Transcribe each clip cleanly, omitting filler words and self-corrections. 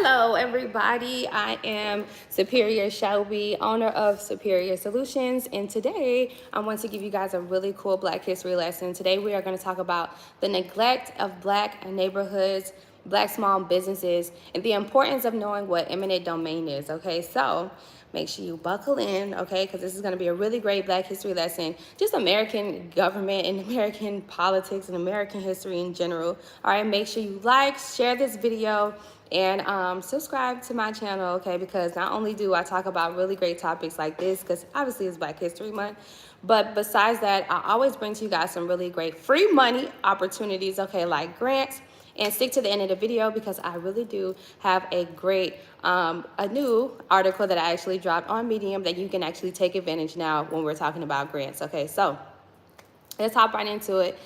Hello, everybody. I am Superior Shelby, owner of Superior Solutions, and today I want to give you guys a really cool Black history lesson. Today we are going to talk about the neglect of Black neighborhoods, Black small businesses, and the importance of knowing what eminent domain is. Okay, so make sure you buckle in, okay, because this is going to be a really great Black history lesson, just American government and American politics and American history in general. All right, make sure you like, share this video, and subscribe to my channel, okay, because not only do I talk about really great topics like this, because obviously it's Black History Month, but besides that, I always bring to you guys some really great free money opportunities, okay, like grants. And stick to the end of the video because I really do have a great, a new article that I actually dropped on Medium that you can actually take advantage now when we're talking about grants. Okay, so let's hop right into it.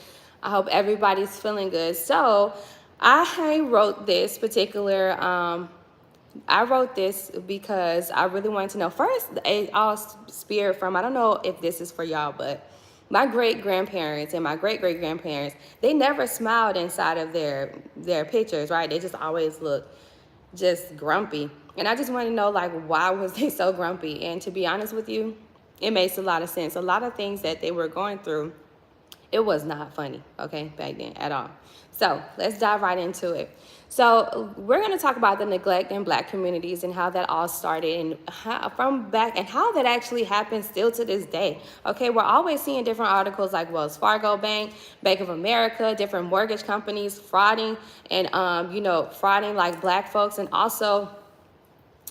I hope everybody's feeling good. So I wrote this particular, I wrote this because I really wanted to know. First, it all speared from, I don't know if this is for y'all, but my great-grandparents and my great-great-grandparents, they never smiled inside of their pictures, right? They just always looked just grumpy. And I just want to know, like, why was they so grumpy? And to be honest with you, it makes a lot of sense. A lot of things that they were going through, it was not funny, okay, back then at all. So let's dive right into it. So we're going to talk about the neglect in Black communities and how that all started and how that actually happens still to this day. Okay, we're always seeing different articles like Wells Fargo Bank, Bank of America, different mortgage companies frauding and frauding like Black folks, and also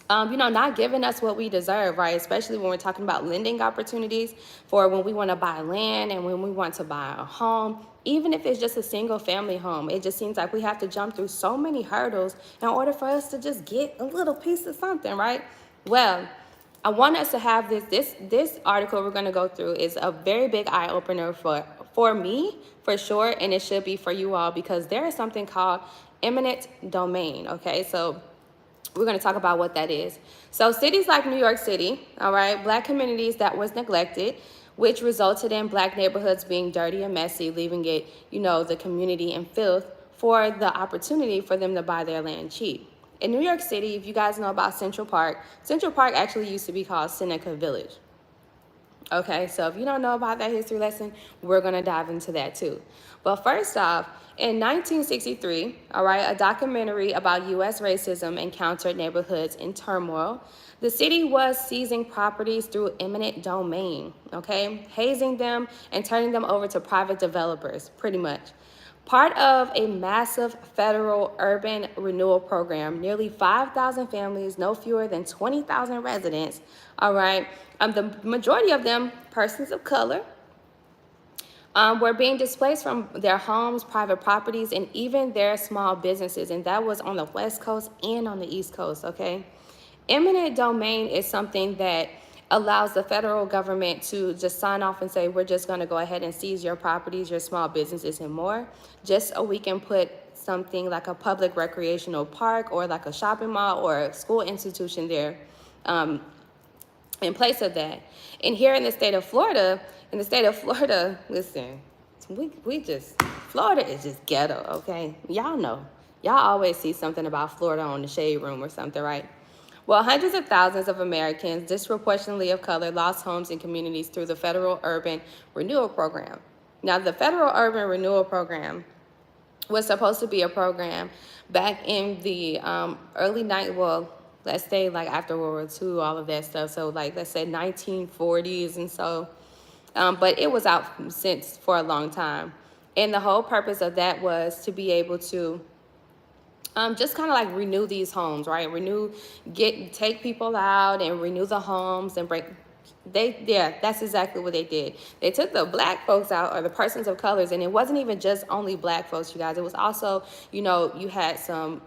not giving us what we deserve, right? Especially when we're talking about lending opportunities for when we want to buy land and when we want to buy a home, even if it's just a single family home. It just seems like we have to jump through so many hurdles in order for us to just get a little piece of something, right? Well, I want us to have this article we're going to go through is a very big eye opener for me, for sure, and it should be for you all because there is something called eminent domain, okay? So we're going to talk about what that is. So cities like New York City, all right, Black communities that was neglected, which resulted in Black neighborhoods being dirty and messy, leaving it, the community in filth for the opportunity for them to buy their land cheap. In New York City, if you guys know about Central Park actually used to be called Seneca Village. Okay, so if you don't know about that history lesson, we're going to dive into that too. But first off, in 1963, all right, a documentary about U.S. racism encountered neighborhoods in turmoil. The city was seizing properties through eminent domain, okay, hazing them and turning them over to private developers, pretty much. Part of a massive federal urban renewal program, nearly 5,000 families, no fewer than 20,000 residents, all right, the majority of them persons of color, were being displaced from their homes, private properties, and even their small businesses, and that was on the West Coast and on the East Coast, okay? Eminent domain is something that allows the federal government to just sign off and say, we're just going to go ahead and seize your properties, your small businesses, and more, just so we can put something like a public recreational park or like a shopping mall or a school institution there in place of that. And here in the state of Florida, listen, Florida is just ghetto, okay? Y'all know. Y'all always see something about Florida on the Shade Room or something, right? Well, hundreds of thousands of Americans, disproportionately of color, lost homes and communities through the Federal Urban Renewal Program. Now, the Federal Urban Renewal Program was supposed to be a program back in the let's say like after World War II, all of that stuff. So like, let's say 1940s and so, but it was out since for a long time. And the whole purpose of that was to be able to just kind of like renew these homes, right? Take people out and renew the homes and that's exactly what they did. They took the Black folks out, or the persons of colors, and it wasn't even just only Black folks, you guys. It was also, you had some,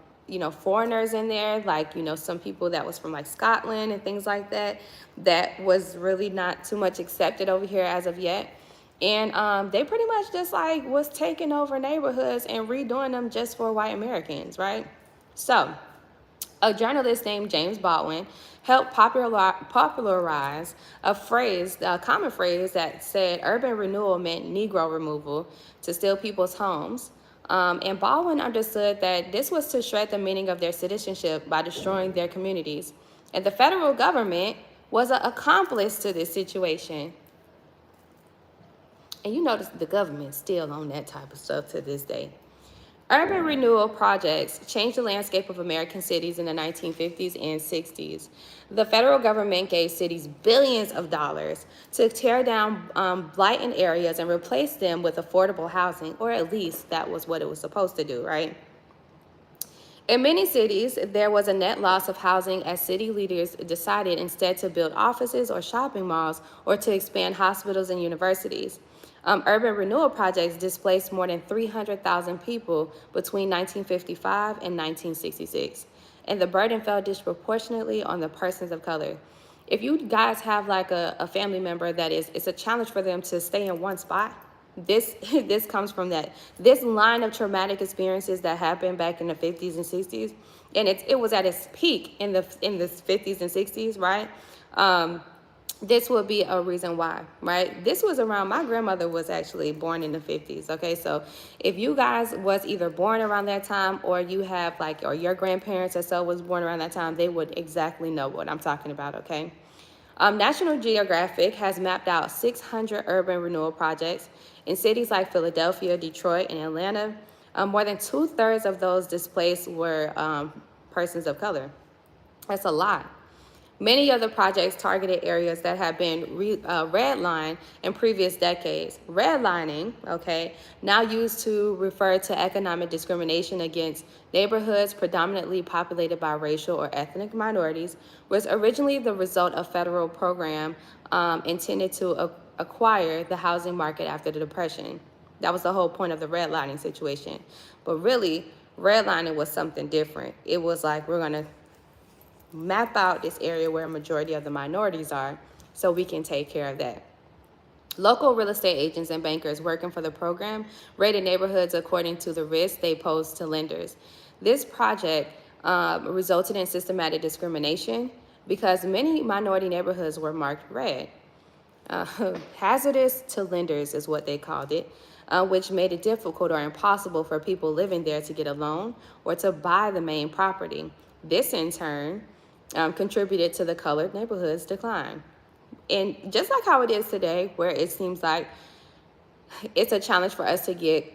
foreigners in there, like, some people that was from like Scotland and things like that, that was really not too much accepted over here as of yet. And they pretty much just like was taking over neighborhoods and redoing them just for white Americans, right? So a journalist named James Baldwin helped popularize a common phrase that said urban renewal meant Negro removal to steal people's homes. And Baldwin understood that this was to shred the meaning of their citizenship by destroying their communities. And the federal government was an accomplice to this situation. And you notice the government's still on that type of stuff to this day. Urban renewal projects changed the landscape of American cities in the 1950s and 60s. The federal government gave cities billions of dollars to tear down blighted areas and replace them with affordable housing, or at least that was what it was supposed to do, right? In many cities, there was a net loss of housing as city leaders decided instead to build offices or shopping malls or to expand hospitals and universities. Urban renewal projects displaced more than 300,000 people between 1955 and 1966, and the burden fell disproportionately on the persons of color. If you guys have like a family member that it's a challenge for them to stay in one spot, this comes from that. This line of traumatic experiences that happened back in the 50s and 60s, and it was at its peak in the 50s and 60s, right? This would be a reason why, right? This was around, my grandmother was actually born in the 50s, okay? So if you guys was either born around that time or you have like, or your grandparents or so was born around that time, they would exactly know what I'm talking about, okay? National Geographic has mapped out 600 urban renewal projects in cities like Philadelphia, Detroit, and Atlanta. More than 2/3 of those displaced were persons of color. That's a lot. Many of the projects targeted areas that have been redlined in previous decades. Redlining, okay, now used to refer to economic discrimination against neighborhoods predominantly populated by racial or ethnic minorities, was originally the result of federal program intended to acquire the housing market after the Depression. That was the whole point of the redlining situation. But really, redlining was something different. It was like, we're gonna map out this area where a majority of the minorities are so we can take care of that. Local real estate agents and bankers working for the program rated neighborhoods according to the risks they posed to lenders. This project resulted in systematic discrimination because many minority neighborhoods were marked red. Hazardous to lenders is what they called it, which made it difficult or impossible for people living there to get a loan or to buy the main property. This, in turn, contributed to the colored neighborhoods' decline. And just like how it is today, where it seems like it's a challenge for us to get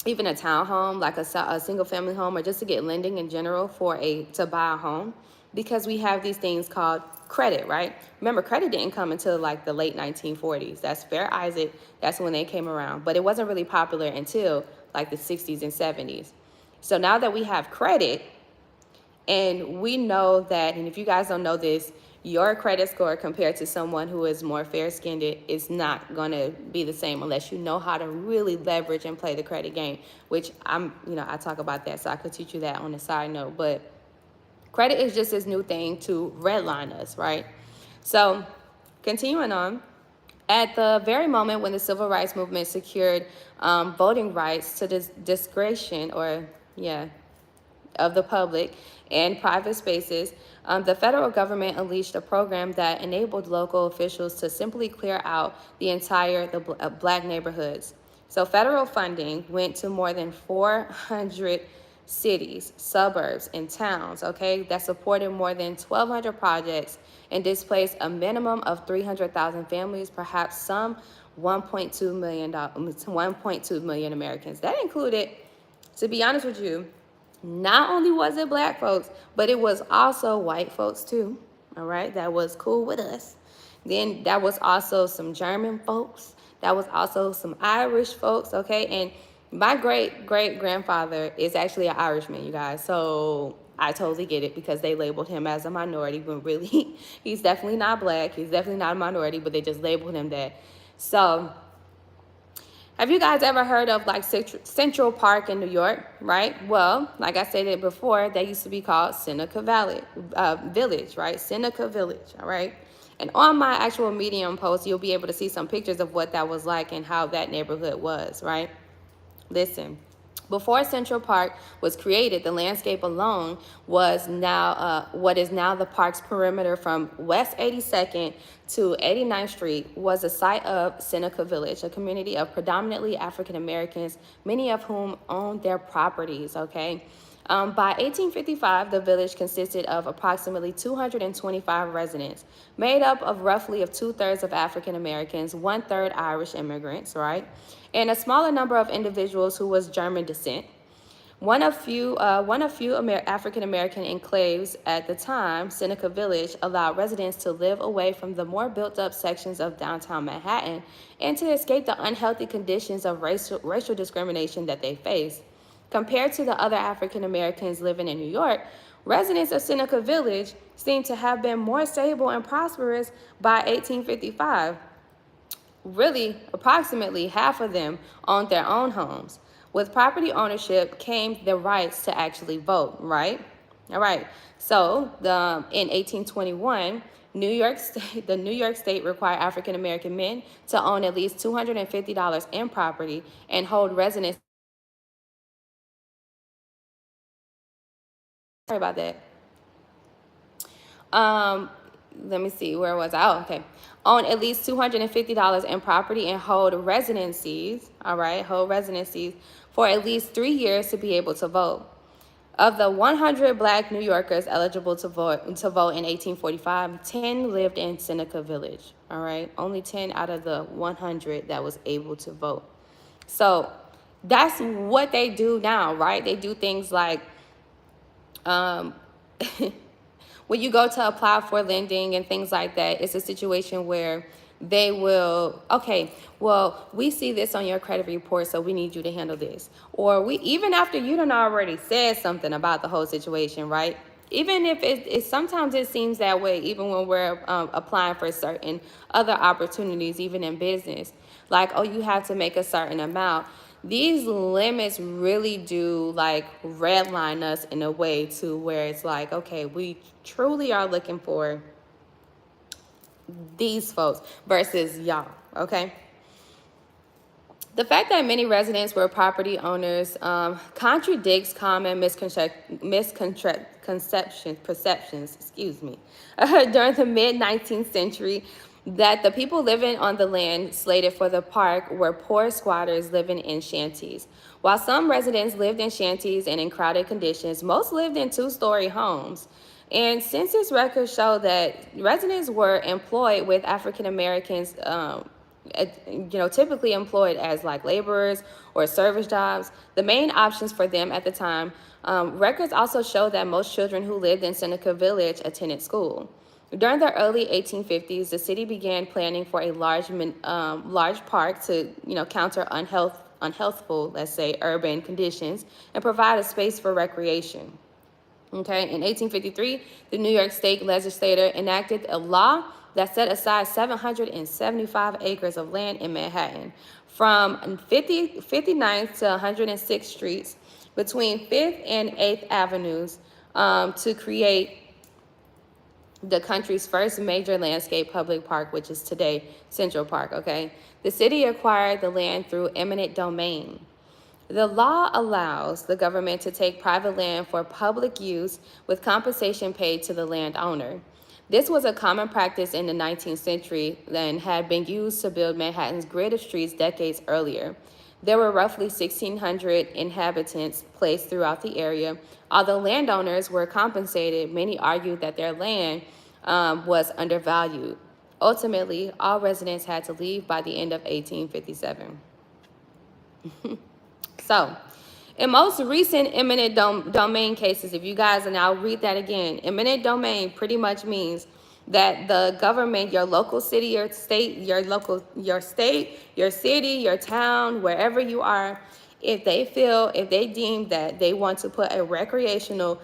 even a townhome, like a single-family home, or just to get lending in general to buy a home, because we have these things called credit, right? Remember, credit didn't come until like the late 1940s. That's Fair Isaac. That's when they came around. But it wasn't really popular until like the 60s and 70s. So now that we have credit, and we know that, and if you guys don't know this, your credit score compared to someone who is more fair-skinned is not going to be the same unless you know how to really leverage and play the credit game, which I talk about that, so I could teach you that on a side note. But credit is just this new thing to redline us, right? So continuing on, at the very moment when the civil rights movement secured voting rights to this discretion of the public and private spaces, the federal government unleashed a program that enabled local officials to simply clear out the entire black neighborhoods. So federal funding went to more than 400 cities, suburbs, and towns, okay, that supported more than 1,200 projects and displaced a minimum of 300,000 families, perhaps some 1.2 million Americans. That included, to be honest with you, not only was it black folks, but it was also white folks too, all right? That was cool with us. Then that was also some German folks. That was also some Irish folks, okay? And my great-great-grandfather is actually an Irishman, you guys. So I totally get it because they labeled him as a minority when really he's definitely not black. He's definitely not a minority, but they just labeled him that. So have you guys ever heard of like Central Park in New York, right? Well, like I said it before, that used to be called Seneca Village, right? Seneca Village, all right? And on my actual Medium post, you'll be able to see some pictures of what that was like and how that neighborhood was, right? Listen, before Central Park was created, the landscape alone was now what is now the park's perimeter from West 82nd to 89th Street was a site of Seneca Village, a community of predominantly African Americans, many of whom owned their properties, okay? By 1855, the village consisted of approximately 225 residents, made up of roughly of 2/3 of African Americans, 1/3 Irish immigrants, right? And a smaller number of individuals who was German descent. One of few African American enclaves at the time, Seneca Village allowed residents to live away from the more built-up sections of downtown Manhattan and to escape the unhealthy conditions of racial discrimination that they faced. Compared to the other African Americans living in New York, residents of Seneca Village seem to have been more stable and prosperous by 1855. Really, approximately half of them owned their own homes. With property ownership came the rights to actually vote, right? All right. So in 1821, the New York State required African American men to own at least $250 in property and hold residence. Sorry about that. Let me see, where was I? Oh, okay. Own at least $250 in property and hold residencies, all right, hold residencies for at least 3 years to be able to vote. Of the 100 Black New Yorkers eligible to vote in 1845, 10 lived in Seneca Village, all right? Only 10 out of the 100 that was able to vote. So that's what they do now, right? They do things like, when you go to apply for lending and things like that, it's a situation where they will, okay, well, we see this on your credit report, so we need you to handle this. Or even after you done already said something about the whole situation, right? Even if sometimes it seems that way, even when we're applying for certain other opportunities, even in business. Like, oh, you have to make a certain amount. These limits really do like redline us in a way to where it's like, okay, we truly are looking for these folks versus y'all, okay? The fact that many residents were property owners contradicts common perceptions, during the mid-19th century, that the people living on the land slated for the park were poor squatters living in shanties. While some residents lived in shanties and in crowded conditions, most lived in two-story homes. And census records show that residents were employed with African Americans, typically employed as like laborers or service jobs, the main options for them at the time. Records also show that most children who lived in Seneca Village attended school. During the early 1850s, the city began planning for a large park to, counter unhealthful, let's say, urban conditions and provide a space for recreation. Okay, in 1853, the New York State legislature enacted a law that set aside 775 acres of land in Manhattan from 59th to 106th Streets between 5th and 8th Avenues to create the country's first major landscape public park, which is today Central Park, okay? The city acquired the land through eminent domain. The law allows the government to take private land for public use with compensation paid to the landowner. This was a common practice in the 19th century and had been used to build Manhattan's grid of streets decades earlier. There were roughly 1,600 inhabitants placed throughout the area. Although landowners were compensated, many argued that their land was undervalued. Ultimately, all residents had to leave by the end of 1857. So, in most recent eminent domain cases, if you guys, and I'll read that again, eminent domain pretty much means that the government, your local city, your state, your city, your town, wherever you are, if they deem that they want to put a recreational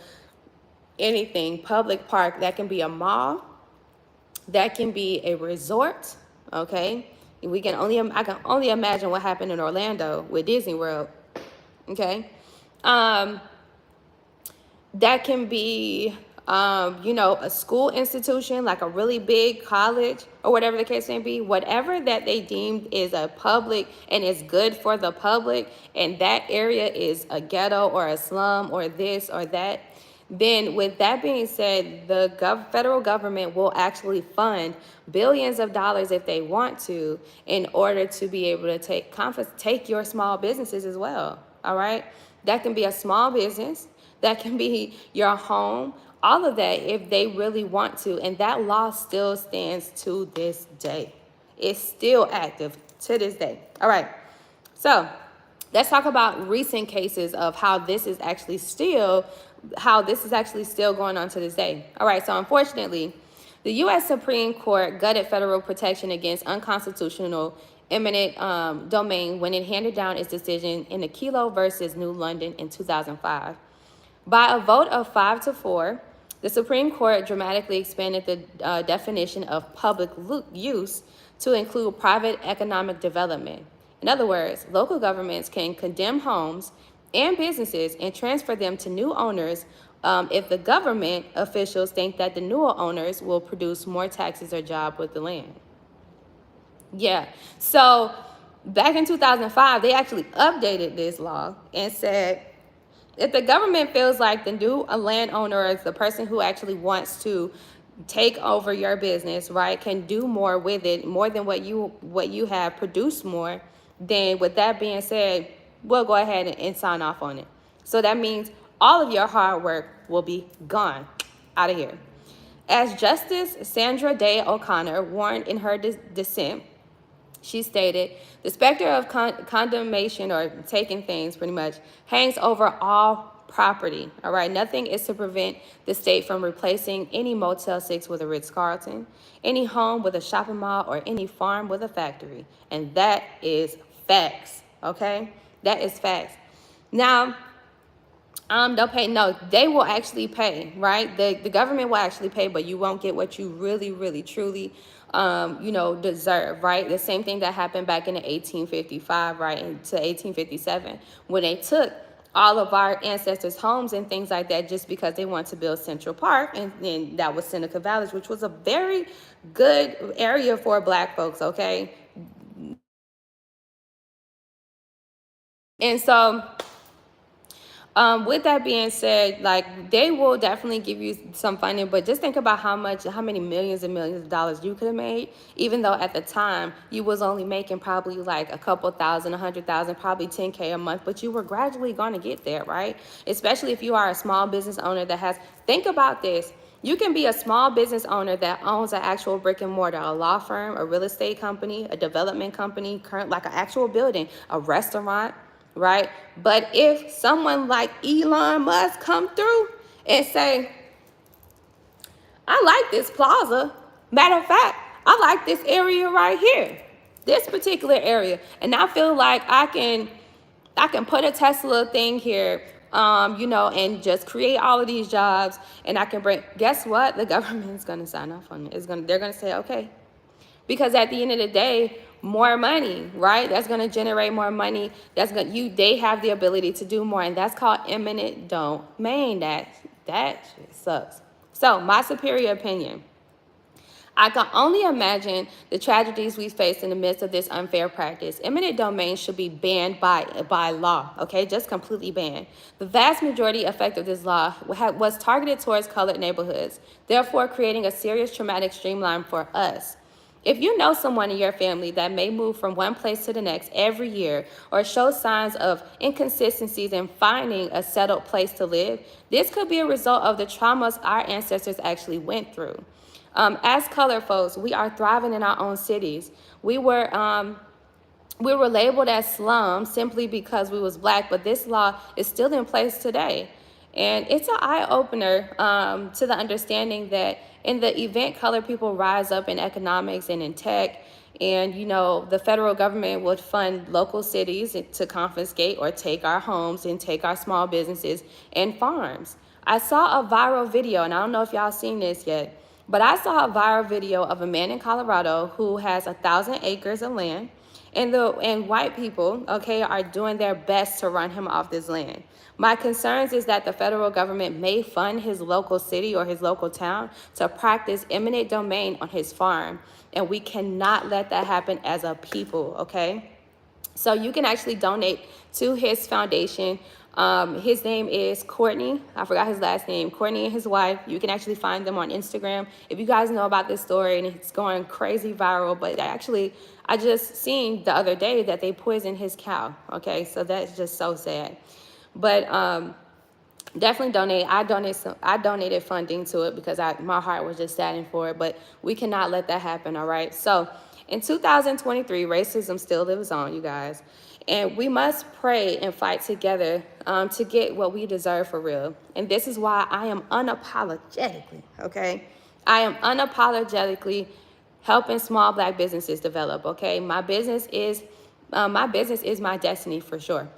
public park, that can be a mall, that can be a resort, okay? I can only imagine what happened in Orlando with Disney World, okay? That can be, a school institution, like a really big college or whatever the case may be. Whatever that they deemed is a public and is good for the public, and that area is a ghetto or a slum or this or that, then with that being said, the federal government will actually fund billions of dollars if they want to in order to be able to take your small businesses as well. All right? That can be a small business, that can be your home, all of that if they really want to. And that law still stands to this day. It's still active to this day. All right. So let's talk about recent cases of how this is actually still going on to this day. All right, so unfortunately, the U.S. Supreme Court gutted federal protection against unconstitutional eminent domain when it handed down its decision in the Kelo versus New London in 2005. By a vote of 5-4, the Supreme Court dramatically expanded the definition of public use to include private economic development. In other words, local governments can condemn homes and businesses and transfer them to new owners if the government officials think that the newer owners will produce more taxes or jobs with the land. Yeah, so back in 2005, they actually updated this law and said, if the government feels like the new landowner is the person who actually wants to take over your business, right, can do more with it, more than what you have, produce more, then with that being said, we'll go ahead and sign off on it. So that means all of your hard work will be gone, out of here. As Justice Sandra Day O'Connor warned in her dissent, she stated, the specter of condemnation, or taking things pretty much, hangs over all property, all right? Nothing is to prevent the state from replacing any Motel 6 with a Ritz-Carlton, any home with a shopping mall, or any farm with a factory. And that is facts, okay? That is facts. Now, they'll pay. No, they will actually pay, right? The government will actually pay, but you won't get what you really, really, truly, deserve, right? The same thing that happened back in the 1855, right, into 1857, when they took all of our ancestors' homes and things like that just because they wanted to build Central Park, and then that was Seneca Village, which was a very good area for Black folks, okay? And so, with that being said, like, they will definitely give you some funding, but just think about how many millions and millions of dollars you could have made, even though at the time you was only making probably like a couple thousand, 100,000, probably 10K a month, but you were gradually going to get there, right? Especially if you are a small business owner that has, think about this. You can be a small business owner that owns an actual brick and mortar, a law firm, a real estate company, a development company, like an actual building, a restaurant, right? But if someone like Elon Musk come through and say, I like this plaza. Matter of fact, I like this area right here, this particular area, and I feel like I can put a Tesla thing here, and just create all of these jobs, and I can bring. Guess what? The government's gonna sign off on it. They're gonna say, okay. Because at the end of the day, more money, right? That's going to generate more money. They have the ability to do more, and that's called eminent domain. That shit sucks. So, my superior opinion. I can only imagine the tragedies we face in the midst of this unfair practice. Eminent domain should be banned by law, okay? Just completely banned. The vast majority effect of this law was targeted towards colored neighborhoods, therefore creating a serious traumatic streamline for us. If you know someone in your family that may move from one place to the next every year or show signs of inconsistencies in finding a settled place to live, this could be a result of the traumas our ancestors actually went through. As colored folks, we are thriving in our own cities. We were labeled as slums simply because we was Black, but this law is still in place today. And it's an eye-opener to the understanding that in the event colored people rise up in economics and in tech, and, the federal government would fund local cities to confiscate or take our homes and take our small businesses and farms. I saw a viral video, and I don't know if y'all seen this yet, but I saw a viral video of a man in Colorado who has 1,000 acres of land, and white people, okay, are doing their best to run him off this land. My concerns is that the federal government may fund his local city or his local town to practice eminent domain on his farm, and we cannot let that happen as a people, okay? So you can actually donate to his foundation. His name is Courtney. I forgot his last name. Courtney and his wife. You can actually find them on Instagram. If you guys know about this story, and it's going crazy viral, but I just seen the other day that they poisoned his cow. Okay, so that's just so sad. But definitely donate. I donated funding to it because my heart was just saddened for it. But we cannot let that happen. All right. So in 2023, racism still lives on, you guys, and we must pray and fight together to get what we deserve for real. And this is why I am unapologetically, okay? I am unapologetically helping small Black businesses develop. Okay, my business is my destiny for sure.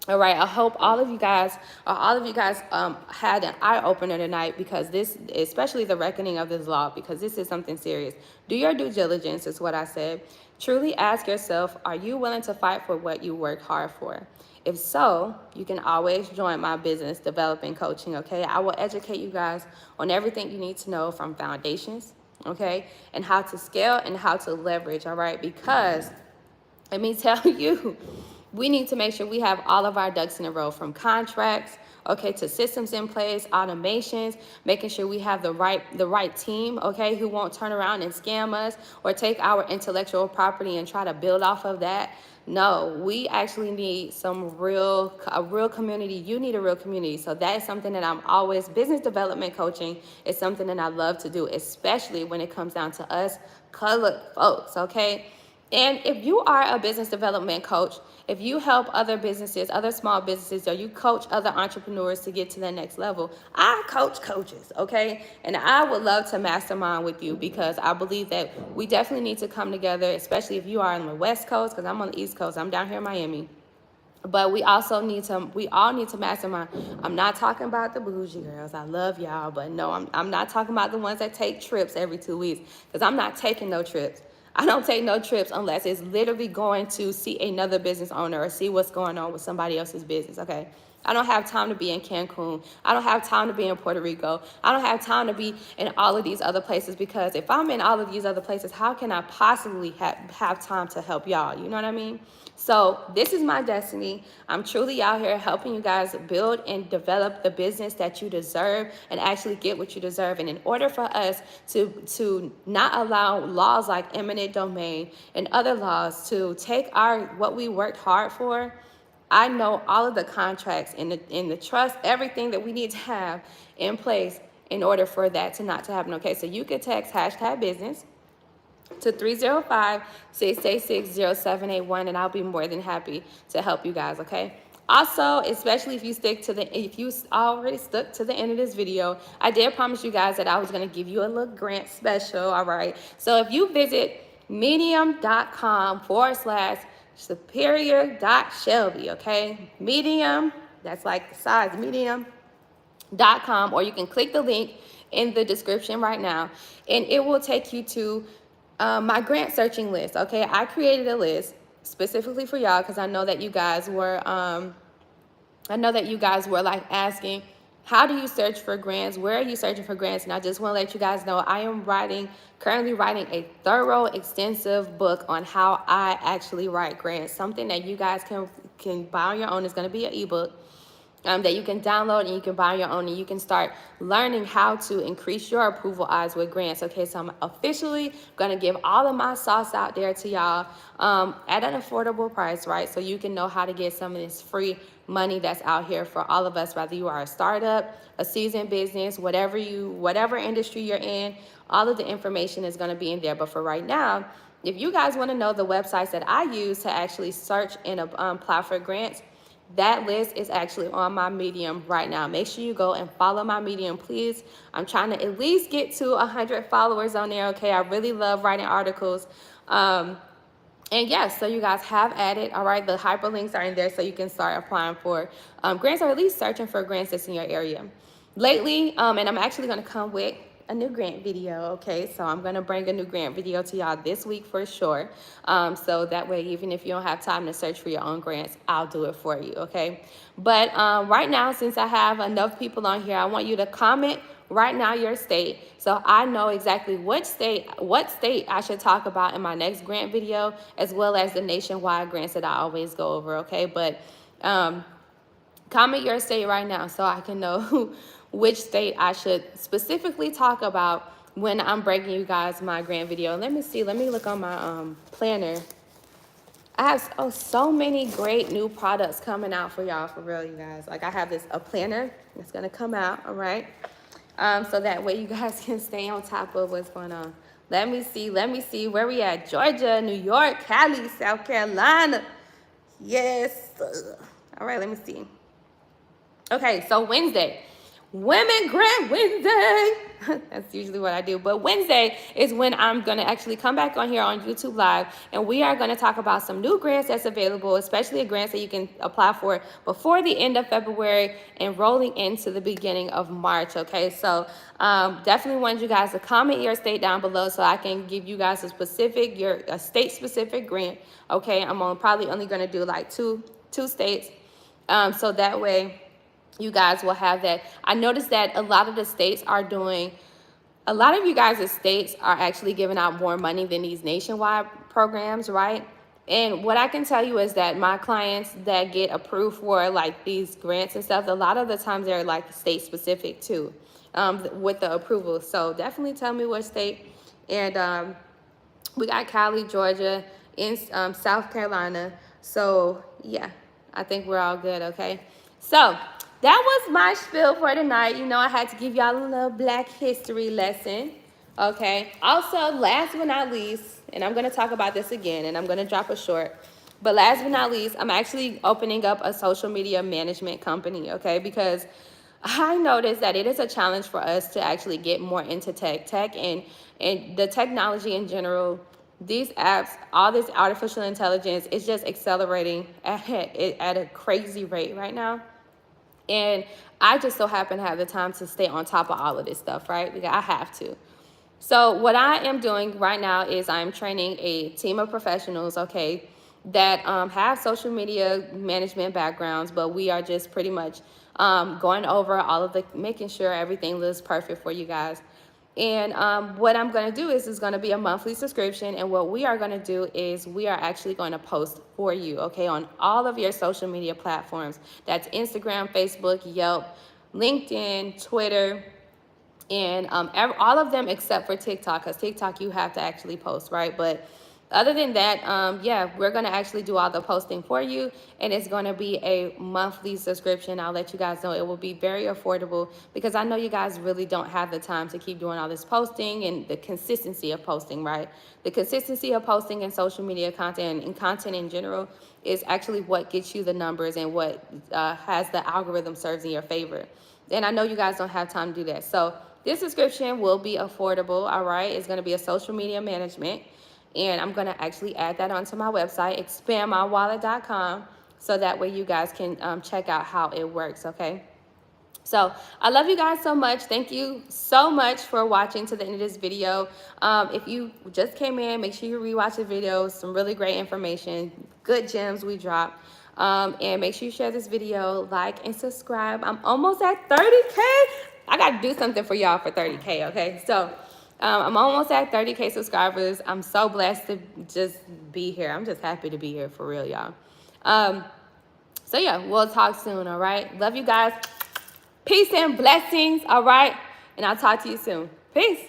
All right, I hope all of you guys had an eye opener tonight, because this, especially the reckoning of this law, because this is something serious. Do your due diligence is what I said. Truly ask yourself, are you willing to fight for what you work hard for? If so, you can always join my business developing coaching, okay? I will educate you guys on everything you need to know, from foundations, okay, and how to scale and how to leverage, all right? Because let me tell you, we need to make sure we have all of our ducks in a row, from contracts, okay, to systems in place, automations, making sure we have the right team, okay, who won't turn around and scam us or take our intellectual property and try to build off of that. No, we actually need a real community. You need a real community. So that is something that I'm always, business development coaching is something that I love to do, especially when it comes down to us colored folks, okay? And if you are a business development coach, if you help other businesses, other small businesses, or you coach other entrepreneurs to get to the next level, I coach coaches, okay? And I would love to mastermind with you, because I believe that we definitely need to come together, especially if you are on the West Coast, because I'm on the East Coast. I'm down here in Miami. But we all need to mastermind. I'm not talking about the bougie girls. I love y'all, but no, I'm not talking about the ones that take trips every 2 weeks, because I'm not taking no trips. I don't take no trips unless it's literally going to see another business owner or see what's going on with somebody else's business, okay? I don't have time to be in Cancun. I don't have time to be in Puerto Rico. I don't have time to be in all of these other places, because if I'm in all of these other places, how can I possibly have time to help y'all? You know what I mean? So this is my destiny. I'm truly out here helping you guys build and develop the business that you deserve and actually get what you deserve. And in order for us to not allow laws like eminent domain and other laws to take what we worked hard for, I know all of the contracts and the trust, everything that we need to have in place in order for that to happen. Okay, so you can text #business to 305-686-0781, and I'll be more than happy to help you guys, okay? Also, especially if you already stuck to the end of this video, I did promise you guys that I was going to give you a little grant special, all right? So if you visit medium.com/superior.shelby, okay? Medium, that's like the size, medium.com, or you can click the link in the description right now, and it will take you to my grant searching list, okay? I created a list specifically for y'all, because I know that you guys were like asking, how do you search for grants? Where are you searching for grants? And I just want to let you guys know I am currently writing a thorough, extensive book on how I actually write grants. Something that you guys can buy on your own. It's going to be an ebook that you can download and you can buy your own, and you can start learning how to increase your approval odds with grants. Okay, so I'm officially going to give all of my sauce out there to y'all at an affordable price, right? So you can know how to get some of this free money that's out here for all of us, whether you are a startup, a seasoned business, whatever industry you're in, all of the information is going to be in there. But for right now, if you guys want to know the websites that I use to actually search and apply for grants, that list is actually on my Medium right now. Make sure you go and follow my Medium, please. I'm trying to at least get to 100 followers on there, okay? I really love writing articles. And yes, so you guys have added, all right? The hyperlinks are in there so you can start applying for grants, or at least searching for grants that's in your area. Lately, and I'm actually going to come with a new grant video, okay? So I'm gonna bring a new grant video to y'all this week for sure. So that way, even if you don't have time to search for your own grants, I'll do it for you, okay? But right now, since I have enough people on here, I want you to comment right now your state, so I know exactly what state I should talk about in my next grant video, as well as the nationwide grants that I always go over, okay? But Comment your state right now so I can know which state I should specifically talk about when I'm breaking you guys my grant video. Let me see. Let me look on my planner. I have so many great new products coming out for y'all, for real, you guys. Like I have a planner that's gonna come out, all right? So that way you guys can stay on top of what's going on. Let me see where we at. Georgia, New York, Cali, South Carolina. Yes. All right, let me see. Okay, so Wednesday. Women Grant Wednesday. That's usually what I do. But Wednesday is when I'm going to actually come back on here on YouTube Live, and we are going to talk about some new grants that's available, especially grants that you can apply for before the end of February and rolling into the beginning of March, okay? So definitely want you guys to comment your state down below so I can give you guys a state-specific grant, okay? I'm probably only going to do like two states, so that way you guys will have that. I noticed that a lot of the states are doing, a lot of you guys' states are actually giving out more money than these nationwide programs, right? And what I can tell you is that my clients that get approved for like these grants and stuff, a lot of the times they're like state specific too, with the approval. So definitely tell me what state. And we got Cali, Georgia, in South Carolina. So yeah, I think we're all good, okay? So that was my spiel for tonight. You know, I had to give y'all a little Black history lesson, okay? Also, last but not least, and I'm going to talk about this again, and I'm going to drop a short, but last but not least, I'm actually opening up a social media management company, okay? Because I noticed that it is a challenge for us to actually get more into tech and the technology in general. These apps, all this artificial intelligence is just accelerating at a crazy rate right now. And I just so happen to have the time to stay on top of all of this stuff, right? Because I have to. So what I am doing right now is I'm training a team of professionals, okay, that have social media management backgrounds, but we are just pretty much going over all of making sure everything looks perfect for you guys. And what I'm going to do is going to be a monthly subscription. And what we are going to do is we are actually going to post for you, okay, on all of your social media platforms. That's Instagram, Facebook, Yelp, LinkedIn, Twitter, and all of them except for TikTok, because TikTok you have to actually post, right? But other than that, yeah, we're going to actually do all the posting for you, and it's going to be a monthly subscription. I'll let you guys know it will be very affordable because I know you guys really don't have the time to keep doing all this posting and the consistency of posting, right? The consistency of posting and social media content and content in general is actually what gets you the numbers and what has the algorithm serves in your favor. And I know you guys don't have time to do that. So this subscription will be affordable, all right? It's going to be a social media management. And I'm going to actually add that onto my website, expandmywallet.com, so that way you guys can check out how it works, okay? So I love you guys so much. Thank you so much for watching to the end of this video. If you just came in, make sure you rewatch the video. Some really great information, good gems we dropped. And make sure you share this video, like, and subscribe. I'm almost at 30K. I got to do something for y'all for 30K, okay? So I'm almost at 30K subscribers. I'm so blessed to just be here. I'm just happy to be here for real, y'all. So yeah, we'll talk soon, all right? Love you guys. Peace and blessings, all right? And I'll talk to you soon. Peace.